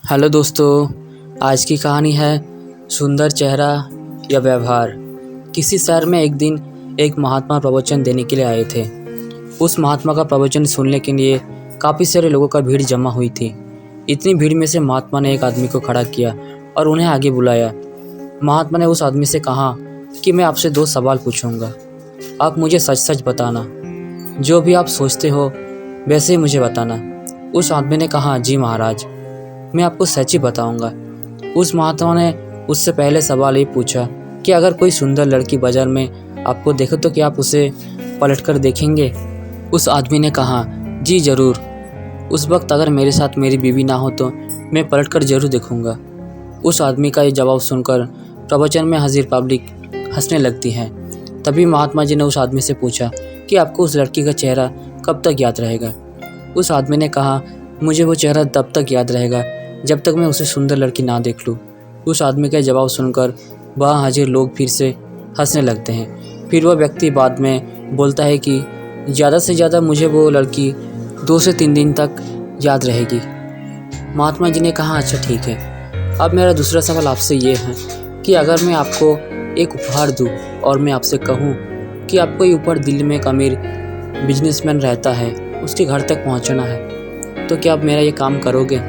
Hello दोस्तों, आज की कहानी है सुंदर चेहरा या व्यवहार। किसी शहर में एक दिन एक महात्मा प्रवचन देने के लिए आए थे। उस महात्मा का प्रवचन सुनने के लिए काफ़ी सारे लोगों का भीड़ जमा हुई थी। इतनी भीड़ में से महात्मा ने एक आदमी को खड़ा किया और उन्हें आगे बुलाया। महात्मा ने उस आदमी से कहा कि मैं आपसे 2 सवाल पूछूंगा, आप मुझे सच सच बताना। जो भी आप सोचते हो वैसे ही मुझे बताना। उस आदमी ने कहा, जी महाराज, मैं आपको सच ही बताऊंगा। उस महात्मा ने उससे पहले सवाल ये पूछा कि अगर कोई सुंदर लड़की बाजार में आपको देखे तो क्या आप उसे पलटकर देखेंगे? उस आदमी ने कहा, जी ज़रूर। उस वक्त अगर मेरे साथ मेरी बीवी ना हो तो मैं पलटकर ज़रूर देखूंगा। उस आदमी का ये जवाब सुनकर प्रवचन में हाजिर पब्लिक हंसने लगती है। तभी महात्मा जी ने उस आदमी से पूछा कि आपको उस लड़की का चेहरा कब तक याद रहेगा? उस आदमी ने कहा, मुझे वो चेहरा तब तक याद रहेगा जब तक मैं उसे सुंदर लड़की ना देख लूँ। उस आदमी का जवाब सुनकर वहाँ हाजिर लोग फिर से हंसने लगते हैं। फिर वह व्यक्ति बाद में बोलता है कि ज़्यादा से ज़्यादा मुझे वो लड़की 2 से 3 दिन तक याद रहेगी। महात्मा जी ने कहा, अच्छा ठीक है। अब मेरा दूसरा सवाल आपसे ये है कि अगर मैं आपको एक उपहार दूँ और मैं आपसे कहूँ कि आपको ये ऊपर दिल्ली में एक अमीर बिजनेसमैन रहता है, उसके घर तक पहुँचना है, तो क्या आप मेरा ये काम करोगे?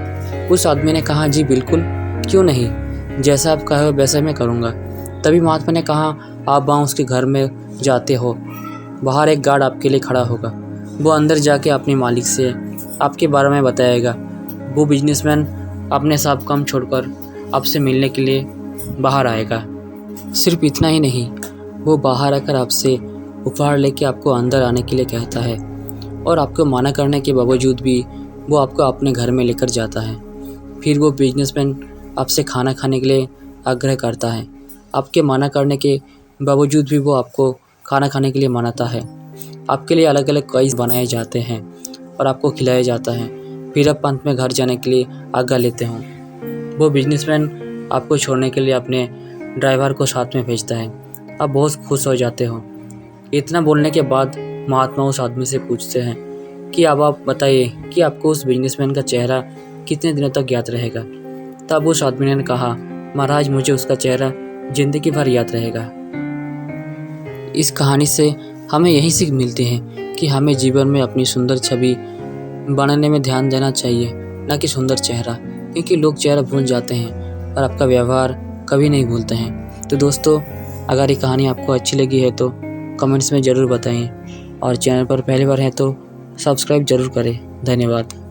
उस आदमी ने कहा, जी बिल्कुल, क्यों नहीं, जैसा आप कहो वैसा मैं करूँगा। तभी महात्मा ने कहा, आप वहाँ उसके घर में जाते हो, बाहर एक गार्ड आपके लिए खड़ा होगा। वो अंदर जाके अपने मालिक से आपके बारे में बताएगा। वो बिजनेसमैन अपने सब काम छोड़कर आपसे मिलने के लिए बाहर आएगा। सिर्फ इतना ही नहीं, वो बाहर आकर आपसे उपहार लेके आपको अंदर आने के लिए कहता है और आपको मना करने के बावजूद भी वो आपको अपने घर में लेकर जाता है। फिर वो बिजनेसमैन आपसे खाना खाने के लिए आग्रह करता है। आपके मना करने के बावजूद भी वो आपको खाना खाने के लिए मनाता है। आपके लिए अलग अलग क्विज़ बनाए जाते हैं और आपको खिलाया जाता है। फिर आप अंत में घर जाने के लिए आज्ञा लेते हो। वो बिजनेसमैन आपको छोड़ने के लिए अपने ड्राइवर को साथ में भेजता है। आप बहुत खुश हो जाते हो। इतना बोलने के बाद महात्मा उस आदमी से पूछते हैं कि अब आप बताइए कि आपको उस बिजनेसमैन का चेहरा कितने दिनों तक याद रहेगा? तब उस आदमी ने कहा, महाराज, मुझे उसका चेहरा ज़िंदगी भर याद रहेगा। इस कहानी से हमें यही सीख मिलती है कि हमें जीवन में अपनी सुंदर छवि बनाने में ध्यान देना चाहिए, न कि सुंदर चेहरा, क्योंकि लोग चेहरा भूल जाते हैं और आपका व्यवहार कभी नहीं भूलते हैं। तो दोस्तों, अगर ये कहानी आपको अच्छी लगी है तो कमेंट्स में ज़रूर बताएं और चैनल पर पहली बार हैं तो सब्सक्राइब ज़रूर करें। धन्यवाद।